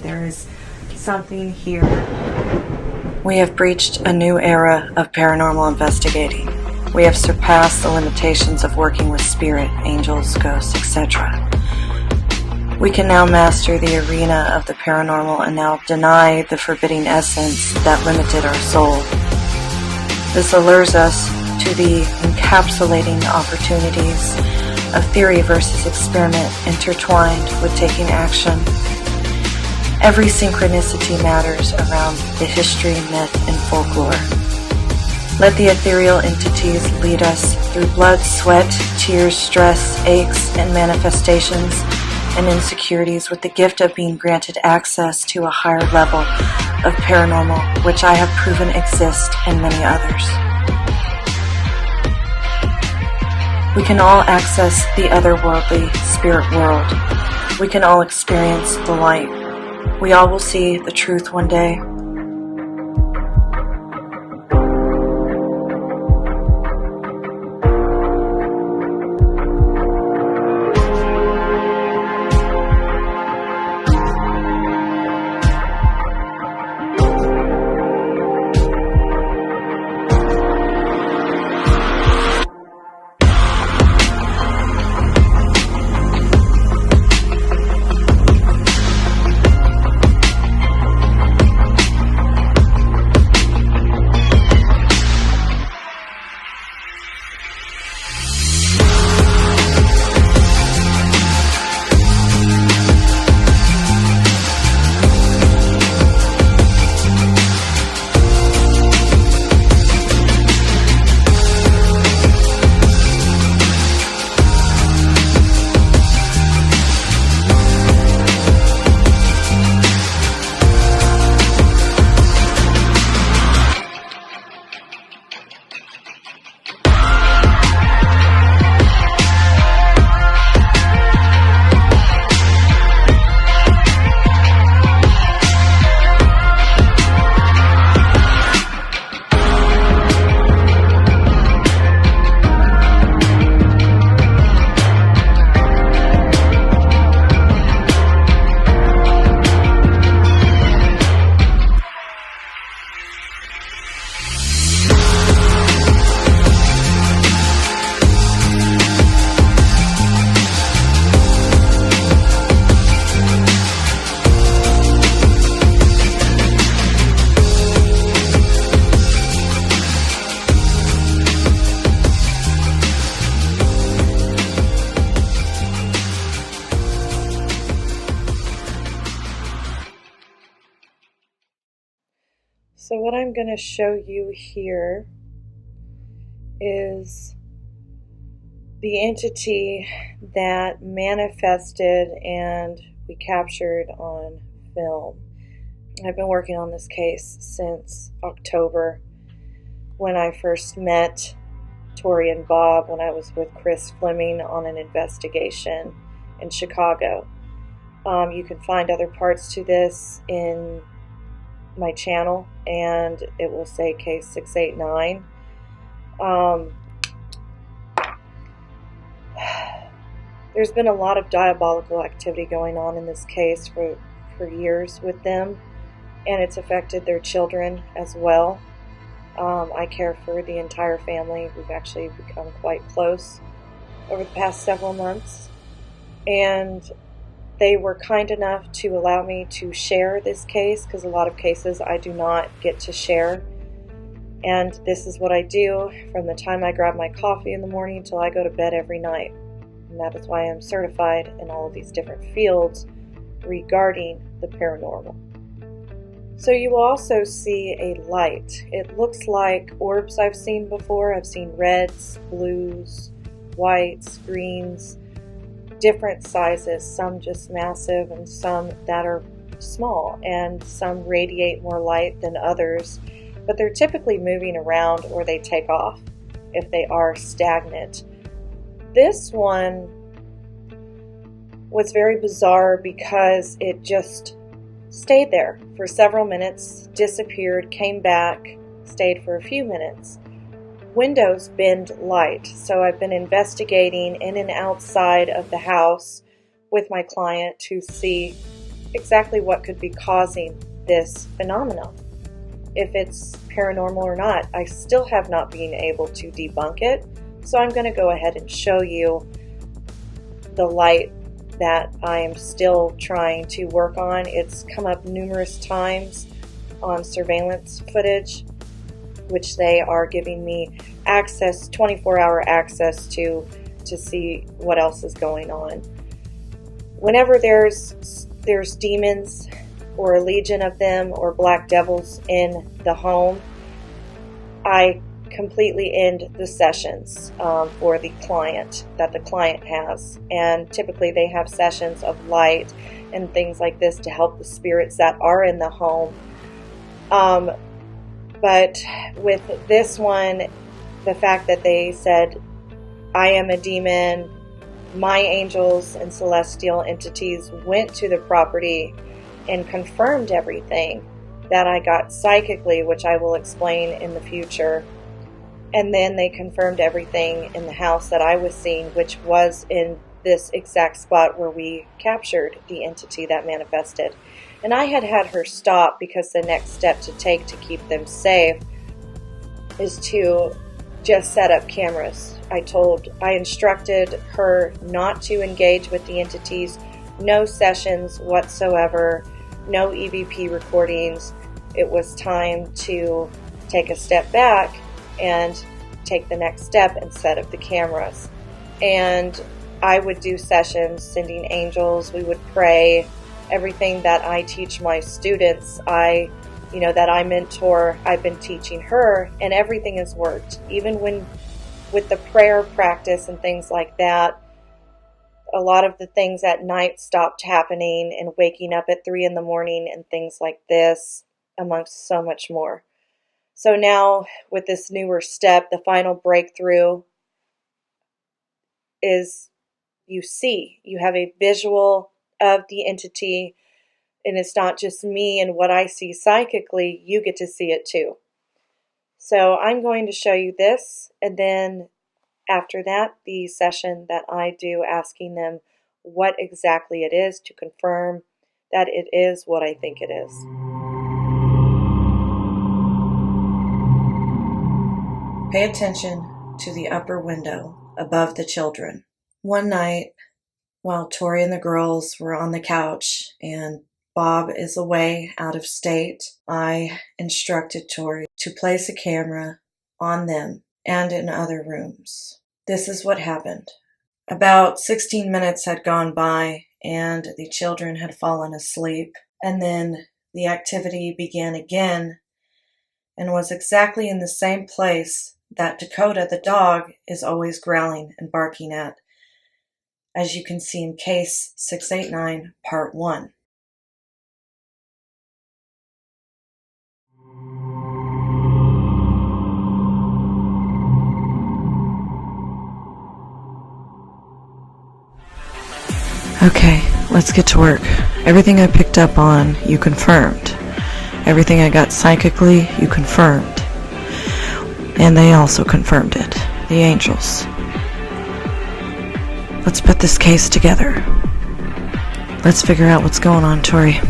There is something here. We have breached a new era of paranormal investigating. We have surpassed the limitations of working with spirit, angels, ghosts, etc. We can now master the arena of the paranormal and now deny the forbidding essence that limited our soul. This allures us to the encapsulating opportunities of theory versus experiment intertwined with taking action. Every synchronicity matters around the history, myth, and folklore. Let the ethereal entities lead us through blood, sweat, tears, stress, aches, and manifestations and insecurities with the gift of being granted access to a higher level of paranormal, which I have proven exists in many others. We can all access the otherworldly spirit world. We can all experience the light. We all will see the truth one day. So what I'm going to show you here is the entity that manifested and we captured on film. I've been working on this case since October when I first met Tori and Bob when I was with Chris Fleming on an investigation in Chicago. You can find other parts to this in my channel, and it will say case 689. There's been a lot of diabolical activity going on in this case for years with them, and it's affected their children as well. I care for the entire family. We've actually become quite close over the past several months, and they were kind enough to allow me to share this case, because a lot of cases I do not get to share. And this is what I do from the time I grab my coffee in the morning until I go to bed every night. And that is why I'm certified in all of these different fields regarding the paranormal. So you will also see a light. It looks like orbs I've seen before. I've seen reds, blues, whites, greens, different sizes, some just massive and some that are small, and some radiate more light than others, but they're typically moving around or they take off if they are stagnant. This one was very bizarre because it just stayed there for several minutes, disappeared, came back, stayed for a few minutes. Windows bend light, so I've been investigating in and outside of the house with my client to see exactly what could be causing this phenomenon. If it's paranormal or not, I still have not been able to debunk it, so I'm going to go ahead and show you the light that I am still trying to work on. It's come up numerous times on surveillance footage, which they are giving me access, 24-hour access to see what else is going on. Whenever there's demons or a legion of them or black devils in the home, I completely end the sessions for the client that the client has. And typically they have sessions of light and things like this to help the spirits that are in the home. But with this one, the fact that they said, I am a demon, my angels and celestial entities went to the property and confirmed everything that I got psychically, which I will explain in the future. And then they confirmed everything in the house that I was seeing, which was in this exact spot where we captured the entity that manifested. And I had her stop because the next step to take to keep them safe is to just set up cameras. I instructed her not to engage with the entities, no sessions whatsoever, no EVP recordings. It was time to take a step back and take the next step and set up the cameras. And I would do sessions, sending angels, we would pray, everything that I teach my students, that I mentor, I've been teaching her, and everything has worked. Even when with the prayer practice and things like that, a lot of the things at night stopped happening and waking up at 3 a.m. and things like this, amongst so much more. So now with this newer step, the final breakthrough is you have a visual of the entity, and it's not just me and what I see psychically, you get to see it too. So I'm going to show you this, and then after that, the session that I do asking them what exactly it is to confirm that it is what I think it is. Pay attention to the upper window above the children. One night, while Tori and the girls were on the couch and Bob is away out of state, I instructed Tori to place a camera on them and in other rooms. This is what happened. About 16 minutes had gone by and the children had fallen asleep, and then the activity began again and was exactly in the same place that Dakota, the dog, is always growling and barking at, as you can see in case 689, part 1. Okay, let's get to work. Everything I picked up on, you confirmed. Everything I got psychically, you confirmed. And they also confirmed it, the angels. Let's put this case together. Let's figure out what's going on, Tori.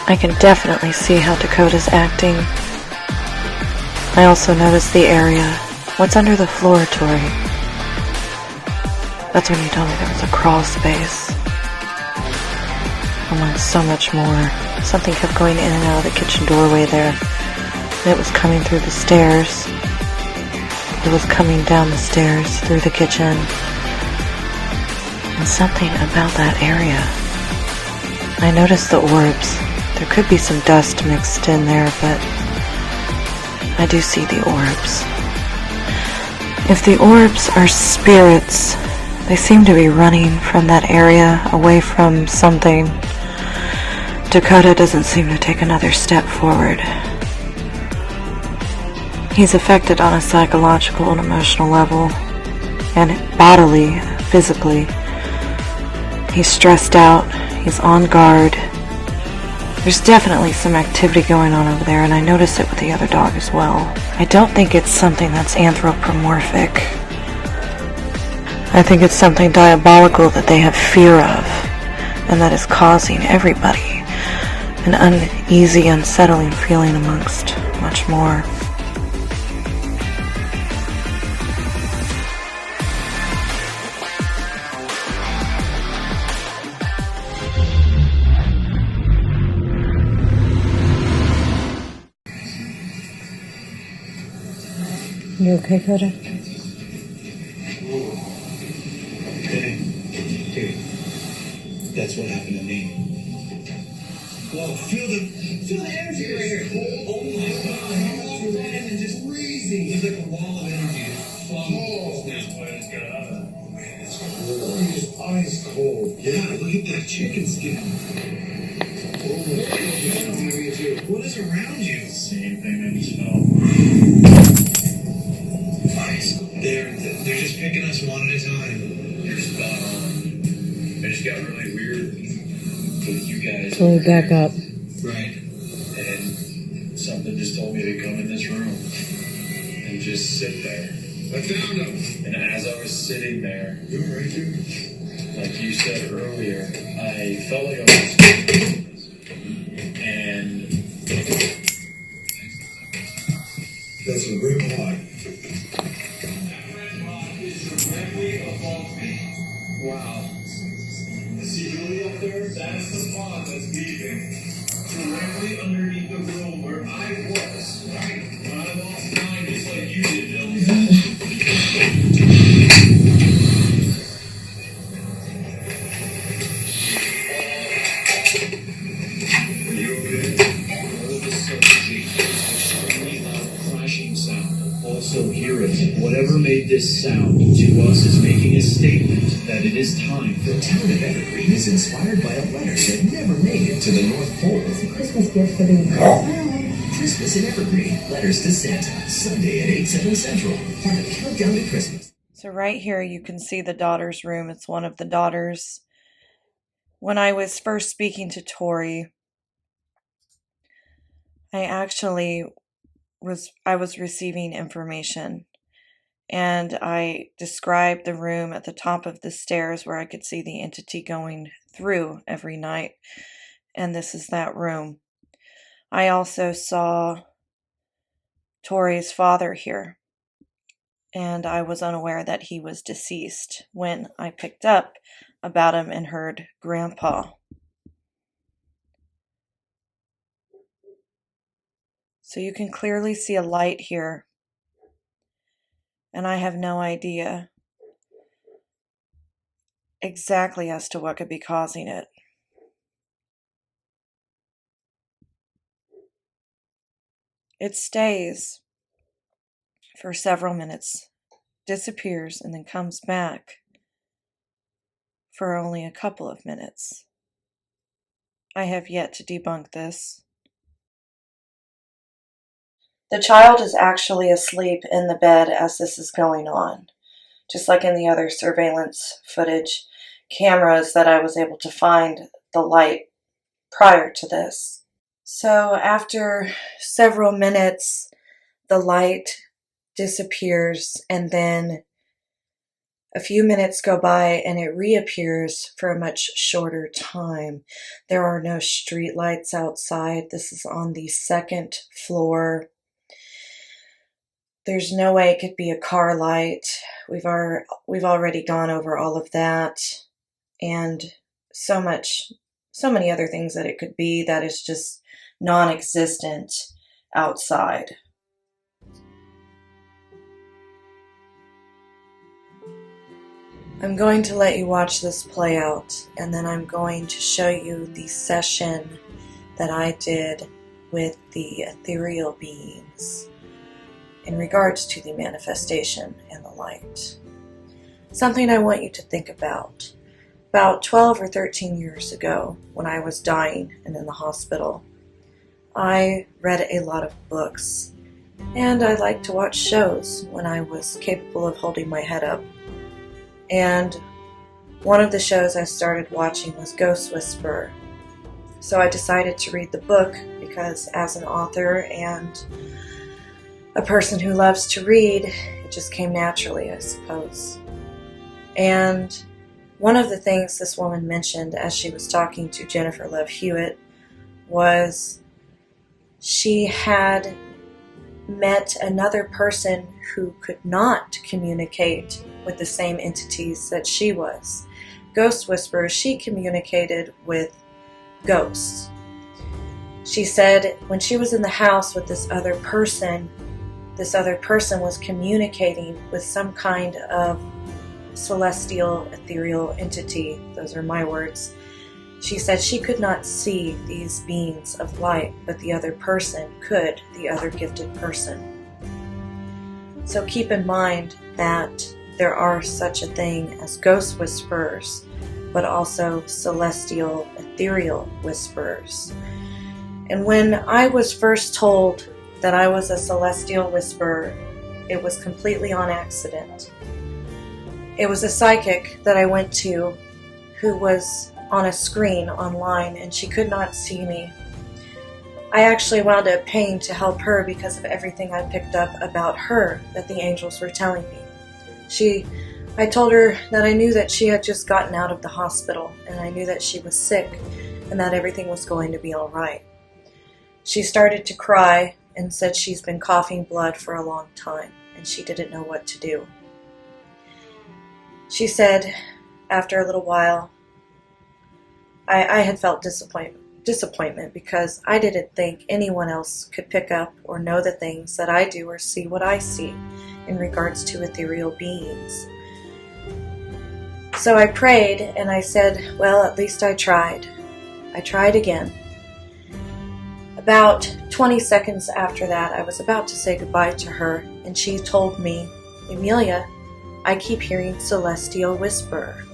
I can definitely see how Dakota's acting. I also noticed the area. What's under the floor, Tori? That's when you told me there was a crawl space. Among so much more. Something kept going in and out of the kitchen doorway there. And it was coming through the stairs. It was coming down the stairs through the kitchen. And something about that area. I noticed the orbs. There could be some dust mixed in there, but I do see the orbs. If the orbs are spirits, they seem to be running from that area away from something. Dakota doesn't seem to take another step forward. He's affected on a psychological and emotional level, and bodily, physically. He's stressed out, he's on guard. There's definitely some activity going on over there, and I notice it with the other dog as well. I don't think it's something that's anthropomorphic. I think it's something diabolical that they have fear of, and that is causing everybody an uneasy, unsettling feeling amongst much more. You okay, Coda? Hey, dude, that's what happened to me. Whoa, feel the energy right here. Oh my God, and just freezing. It's like a wall of energy. Oh man, it's cold. It's ice cold. Yeah, look at that chicken skin. Oh my God, what is around you? Same thing I just felt. Ice. They're just picking us one at a time. You're spot on. I just got really weird with you guys. Pull it back up. Right. And something just told me to come in this room and just sit there. I found him. And as I was sitting there, you were right there. Like you said earlier, I felt like I was and that's a rip hot. Wow. Is he really up there? That's the pod that's beeping. Directly underneath the room where I was. Right. When I lost time just like you did, Bill. Are you okay? All of a sudden, Jake, extremely loud crashing sound. Also hear it. Whatever made this sound to us is making a statement that it is time. The town of Evergreen is inspired by a letter that never made it to the North Pole. It's a Christmas gift for the entire Christmas in Evergreen. Letters to Santa. Sunday at 8/7 Central. Part of Countdown to Christmas. So right here you can see the daughter's room. It's one of the daughters. When I was first speaking to Tori, I was receiving information, and I described the room at the top of the stairs where I could see the entity going through every night, and this is that room. I also saw Tori's father here, and I was unaware that he was deceased when I picked up about him and heard Grandpa. So you can clearly see a light here, and I have no idea exactly as to what could be causing it. It stays for several minutes, disappears, and then comes back for only a couple of minutes. I have yet to debunk this. The child is actually asleep in the bed as this is going on, just like in the other surveillance footage cameras that I was able to find the light prior to this. So after several minutes, the light disappears, and then a few minutes go by and it reappears for a much shorter time. There are no street lights outside. This is on the second floor. There's no way it could be a car light. We've already gone over all of that, and so many other things that it could be that is just non-existent outside. I'm going to let you watch this play out, and then I'm going to show you the session that I did with the ethereal beings in regards to the manifestation and the light. Something I want you to think about. About 12 or 13 years ago, when I was dying and in the hospital, I read a lot of books, and I liked to watch shows when I was capable of holding my head up. And one of the shows I started watching was Ghost Whisperer. So I decided to read the book because as an author and a person who loves to read, it just came naturally, I suppose. And one of the things this woman mentioned as she was talking to Jennifer Love Hewitt was she had met another person who could not communicate with the same entities that she was. Ghost Whisperer, she communicated with ghosts. She said when she was in the house with this other person was communicating with some kind of celestial, ethereal entity. Those are my words. She said she could not see these beings of light, but the other person could, the other gifted person. So keep in mind that there are such a thing as ghost whisperers, but also celestial, ethereal whisperers. And when I was first told that I was a celestial whisperer, it was completely on accident. It was a psychic that I went to who was on a screen online and she could not see me. I actually wound up paying to help her because of everything I picked up about her that the angels were telling me. I told her that I knew that she had just gotten out of the hospital and I knew that she was sick and that everything was going to be all right. She started to cry and said she's been coughing blood for a long time and she didn't know what to do. She said after a little while, I had felt disappointment because I didn't think anyone else could pick up or know the things that I do or see what I see in regards to ethereal beings. So I prayed and I said, well, at least I tried. I tried again. About 20 seconds after that, I was about to say goodbye to her and she told me, Amelia, I keep hearing celestial whisperer.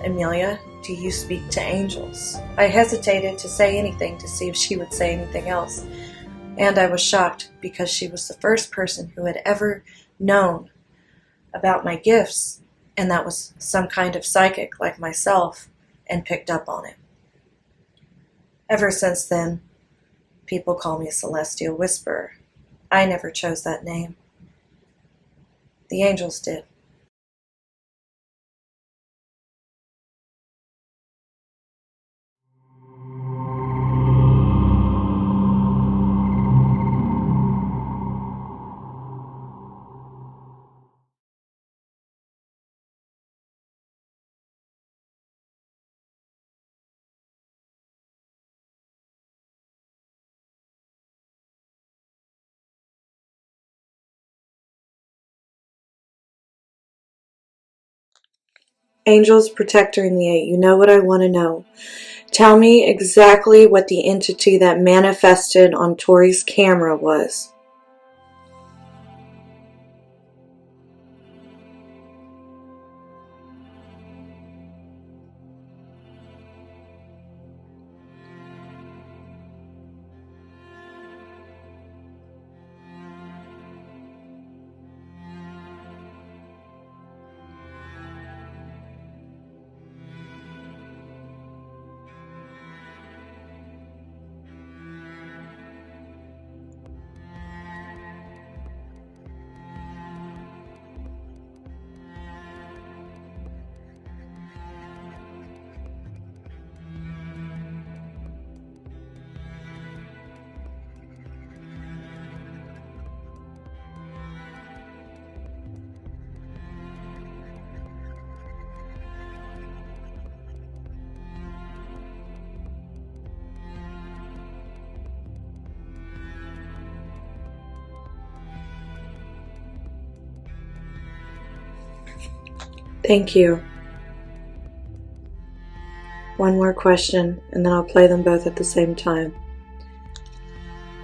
Amelia, do you speak to angels? I hesitated to say anything to see if she would say anything else. And I was shocked because she was the first person who had ever known about my gifts, and that was some kind of psychic like myself, and picked up on it. Ever since then, people call me a celestial whisperer. I never chose that name. The angels did. Angels, Protector, and the Eight. You know what I want to know. Tell me exactly what the entity that manifested on Tori's camera was. Thank you. One more question, and then I'll play them both at the same time.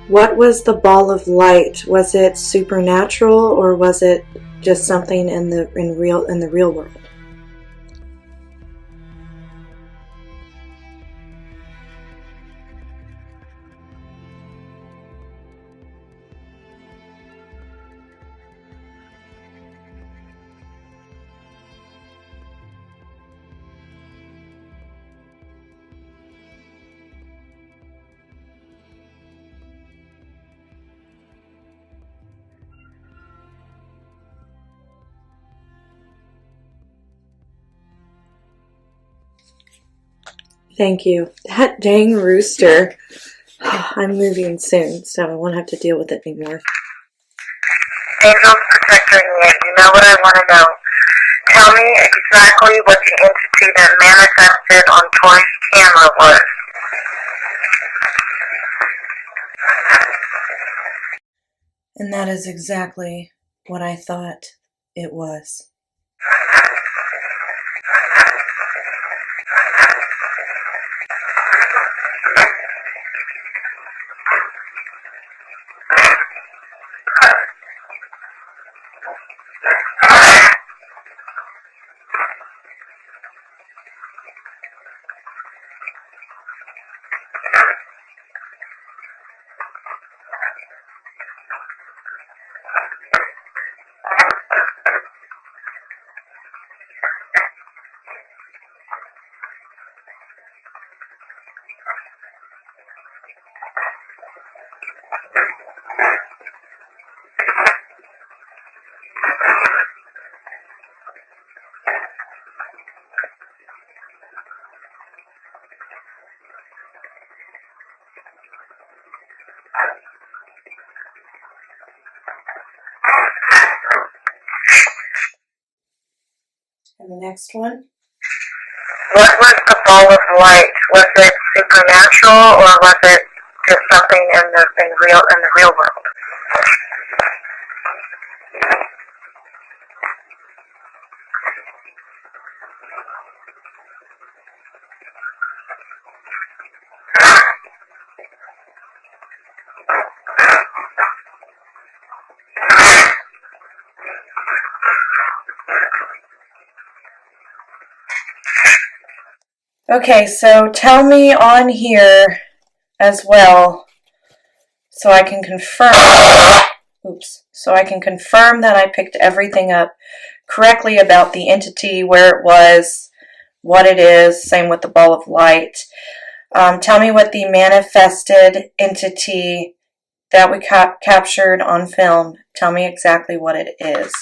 What was the ball of light? Was it supernatural, or was it just something in the real world? Thank you. That dang rooster. I'm moving soon, so I won't have to deal with it anymore. Angels protecting me. You know what I want to know. Tell me exactly what the entity that manifested on Tori's camera was. And that is exactly what I thought it was. And the next one? What was the ball of light? Was it supernatural or was it just something in the real world? Okay, so tell me on here as well so I can confirm that I picked everything up correctly about the entity, where it was, what it is, same with the ball of light. Tell me what the manifested entity that we captured on film, tell me exactly what it is.